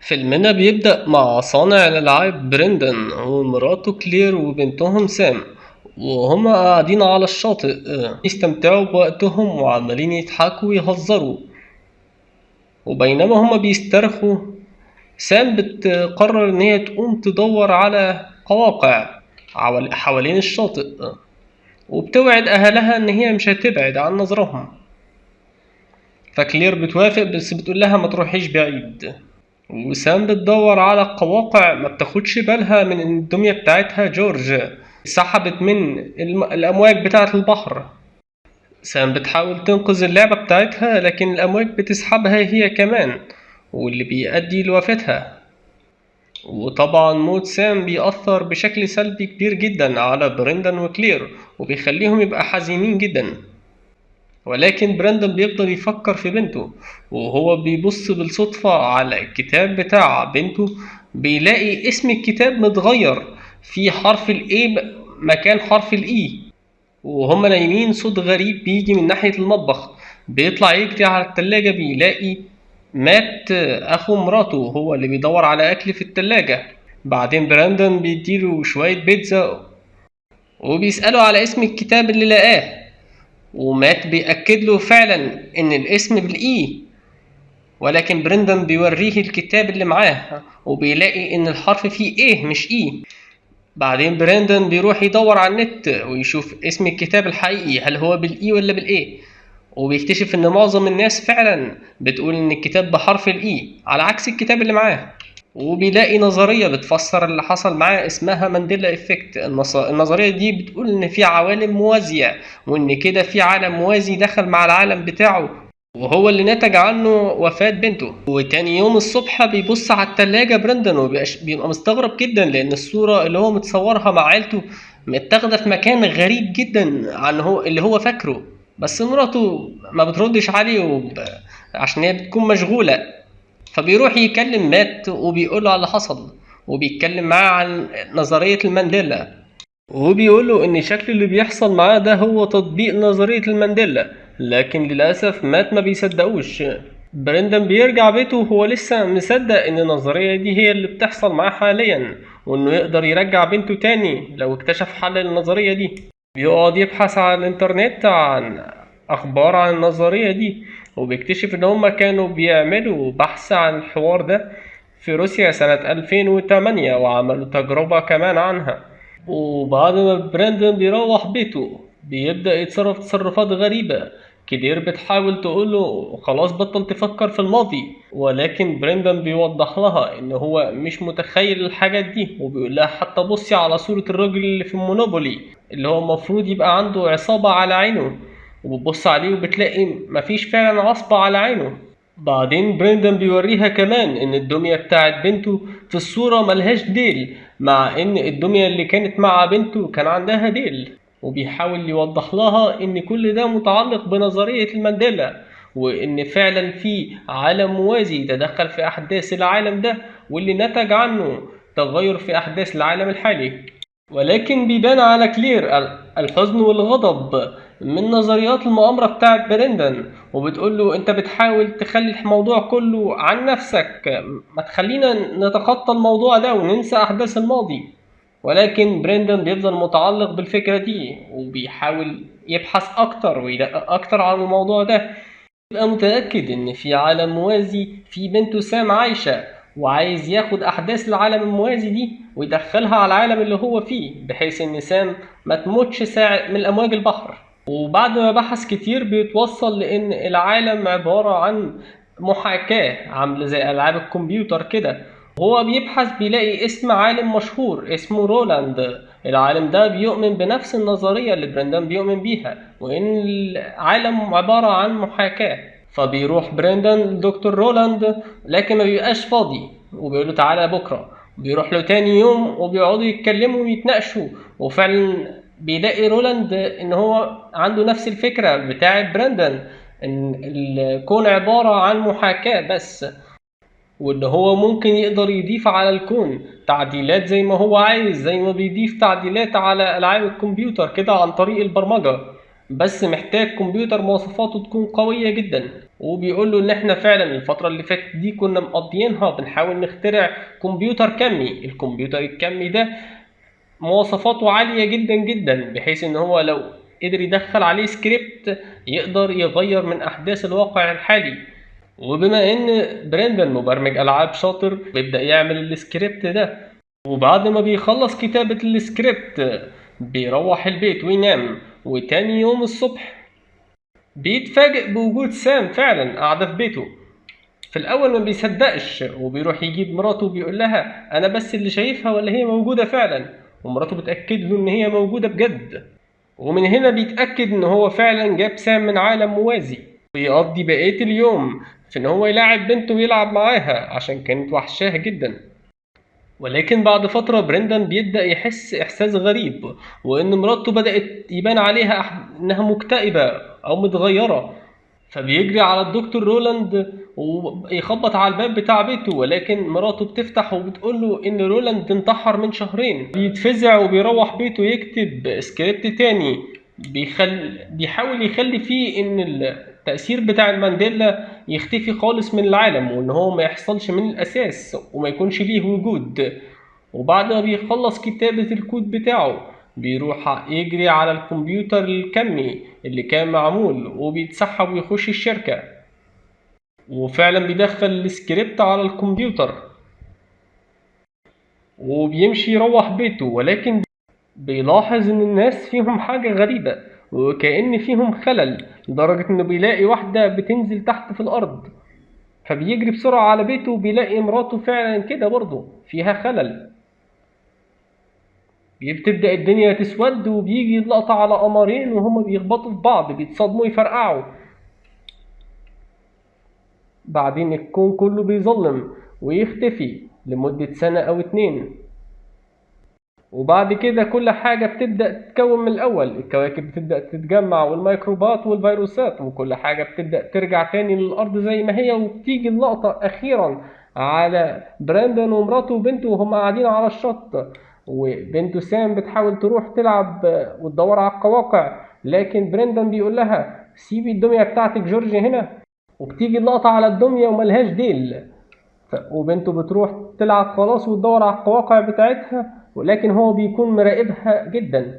فيلمنا بيبدأ مع صانع الألعاب بريندن ومراته كلير وبنتهم سام، وهما قاعدين على الشاطئ يستمتعوا بوقتهم وعمالين يضحكوا ويهزروا. وبينما هما بيسترخوا، سام بتقرر إن هي تقوم تدور على قواقع حوالين الشاطئ، وبتوعد أهلها إن هي مش هتبعد عن نظرهم. فكلير بتوافق بس بتقول لها ما تروحيش بعيد. وسام بتدور على قواقع ما بتاخدش بالها من ان الدمية بتاعتها جورج سحبت من الأمواج بتاعة البحر. سام بتحاول تنقذ اللعبة بتاعتها لكن الأمواج بتسحبها هي كمان، واللي بيؤدي لوفاتها. وطبعا موت سام بيأثر بشكل سلبي كبير جدا على بريندن وكلير، وبيخليهم يبقى حزينين جدا. ولكن براندون بيفضل يفكر في بنته، وهو بيبص بالصدفة على الكتاب بتاع بنته، بيلاقي اسم الكتاب متغير في حرف ال A مكان حرف ال E. وهما نايمين صوت غريب بيجي من ناحية المطبخ، بيطلع يجري على التلاجة بيلاقي مات أخو مراته هو اللي بيدور على أكل في التلاجة. بعدين براندون بيديله شوية بيتزا وبيسأله على اسم الكتاب اللي لقاه، ومات بيأكد له فعلا إن الاسم بالإي. ولكن برندن بيوريه الكتاب اللي معاه وبيلاقي إن الحرف فيه إيه مش إي. بعدين برندن بيروح يدور على النت ويشوف اسم الكتاب الحقيقي هل هو بالإي ولا بالإيه، وبيكتشف إن معظم الناس فعلا بتقول إن الكتاب بحرف الإي على عكس الكتاب اللي معاه. وبيلاقي نظرية بتفسر اللي حصل معاه اسمها مانديلا إفكت. النظرية دي بتقول إن في عوالم موازية، وإن كده في عالم موازي دخل مع العالم بتاعه وهو اللي نتج عنه وفاة بنته. وتاني يوم الصبح بيبص على التلاجة برندن وبيبقى مستغرب جدا لأن الصورة اللي هو متصورها مع عيلته متاخدة في مكان غريب جدا عن اللي هو فاكره. بس مراته ما بتردش عليه عشان هي بتكون مشغولة. فبيروح يكلم مات وبيقوله على اللي حصل، وبيتكلم معاه عن نظرية المانديلا، وبيقوله إن شكل اللي بيحصل معاه ده هو تطبيق نظرية المانديلا. لكن للأسف مات ما بيصدقوش. برندن بيرجع بيته وهو لسه مصدق إن النظرية دي هي اللي بتحصل معاه حاليا، وإنه يقدر يرجع بنته تاني لو اكتشف حل للنظرية دي. بيقعد يبحث على الإنترنت عن أخبار عن النظرية دي، وبيكتشف إن هما كانوا بيعملوا بحث عن الحوار ده في روسيا سنة 2008 وعملوا تجربة كمان عنها. وبعد ما براندون بيروح بيته بيبدأ يتصرف تصرفات غريبة. كتير بتحاول تقوله خلاص بطل تفكر في الماضي، ولكن براندون بيوضح لها ان هو مش متخيل الحاجات دي، وبيقول لها حتى بصي على صورة الراجل اللي في مونوبولي اللي هو المفروض يبقى عنده عصابة على عينه، وبتبص عليه وبتلاقي مفيش فعلا عصبة على عينه. بعدين بريندن بيوريها كمان ان الدمية بتاعت بنته في الصورة ملهاش ديل، مع ان الدمية اللي كانت مع بنته كان عندها ديل. وبيحاول يوضح لها ان كل ده متعلق بنظرية المانديلا، وان فعلا في عالم موازي تدخل في احداث العالم ده واللي نتج عنه تغير في احداث العالم الحالي. ولكن بيبان على كلير الحزن والغضب من نظريات المؤامرة بتاعت بريندن، وبتقول له انت بتحاول تخلي الموضوع كله عن نفسك، ما تخلينا نتخطى الموضوع ده وننسى احداث الماضي. ولكن بريندن بيفضل متعلق بالفكرة دي وبيحاول يبحث اكتر ويدقق اكتر عن الموضوع ده. يبقى متأكد ان في عالم موازي في بنته سام عايشة، وعايز ياخد احداث العالم الموازي دي ويدخلها على العالم اللي هو فيه بحيث ان سام ما تموتش ساعة من امواج البحر. وبعد ما بحث كتير بيتوصل لان العالم عبارة عن محاكاة عاملة زي العاب الكمبيوتر كده. هو بيبحث بيلاقي اسم عالم مشهور اسمه رولاند. العالم ده بيؤمن بنفس النظرية اللي برندن بيؤمن بيها، وإن العالم عبارة عن محاكاة. فبيروح برندن لدكتور رولاند لكن ما بيبقاش فاضي، وبيقوله تعالى بكرة. بيروح له تاني يوم وبيقعدوا يتكلموا ويتناقشوا، وفعلا بيلاقي رولاند ان هو عنده نفس الفكرة بتاعت برندن، ان الكون عبارة عن محاكاة بس، وان هو ممكن يقدر يضيف على الكون تعديلات زي ما هو عايز، زي ما بيضيف تعديلات على العاب الكمبيوتر كده عن طريق البرمجة. بس محتاج كمبيوتر مواصفاته تكون قوية جدا. وبيقول له ان احنا فعلا الفترة اللي فاتت دي كنا مقضيينها بنحاول نخترع كمبيوتر كمي. الكمبيوتر الكمي ده مواصفاته عالية جدا جدا، بحيث ان هو لو قدر يدخل عليه سكريبت يقدر يغير من احداث الواقع الحالي. وبما ان بريندن مبرمج العاب شاطر بيبدأ يعمل السكريبت ده. وبعد ما بيخلص كتابة السكريبت بيروح البيت وينام. وتاني يوم الصبح بيتفاجئ بوجود سام فعلا قاعدة في بيته. في الأول ما بيصدقش وبيروح يجيب مراته وبيقول لها أنا بس اللي شايفها ولا هي موجودة فعلا. ومراته بتأكد له إن هي موجودة بجد. ومن هنا بيتأكد إن هو فعلا جاب سام من عالم موازي، ويقضي بقية اليوم في إن هو يلاعب بنته ويلعب معاها عشان كانت وحشاه جدا. ولكن بعد فترة بريندان بيبدأ يحس إحساس غريب، وإن مراته بدأت يبان عليها إنها مكتئبة أو متغيرة. فبيجري على الدكتور رولاند ويخبط على الباب بتاع بيته، ولكن مراته بتفتح وبتقوله إن رولاند انتحر من شهرين. بيتفزع وبيروح بيته يكتب سكريبت تاني بيحاول يخلي فيه إن التأثير بتاع المانديلا يختفي خالص من العالم، وإن هو ما يحصلش من الأساس وما يكونش ليه وجود. وبعد ما بيخلص كتابة الكود بتاعه بيروح يجري على الكمبيوتر الكمي اللي كان معمول وبيتسحب ويخش الشركة. وفعلا بيدخل السكريبت على الكمبيوتر وبيمشي يروح بيته، ولكن بيلاحظ ان الناس فيهم حاجة غريبة وكأن فيهم خلل، لدرجة انه بيلاقي واحدة بتنزل تحت في الارض. فبيجري بسرعة على بيته وبيلاقي مراته فعلا كده برضه فيها خلل. بتبدأ الدنيا تسود وبيجي اللقطة على قمرين وهما بيخبطوا في بعض بيتصادموا يفرقعوا. بعدين الكون كله بيظلم ويختفي لمدة سنة أو اتنين. وبعد كده كل حاجة بتبدأ تتكون من الأول، الكواكب بتبدأ تتجمع والميكروبات والفيروسات وكل حاجة بتبدأ ترجع تاني للأرض زي ما هي. وبتيجي اللقطة أخيرا على براندون ومراته وبنته وهم قاعدين على الشط، وبنته سام بتحاول تروح تلعب وتدور على القواقع، لكن براندون بيقول لها سيبي الدمية بتاعتك جورج هنا. وبتيجي اللقطة على الدمية وملهاش ديل، وبنته بتروح تلعب خلاص وتدور على القواقع بتاعتها، ولكن هو بيكون مراقبها جدا.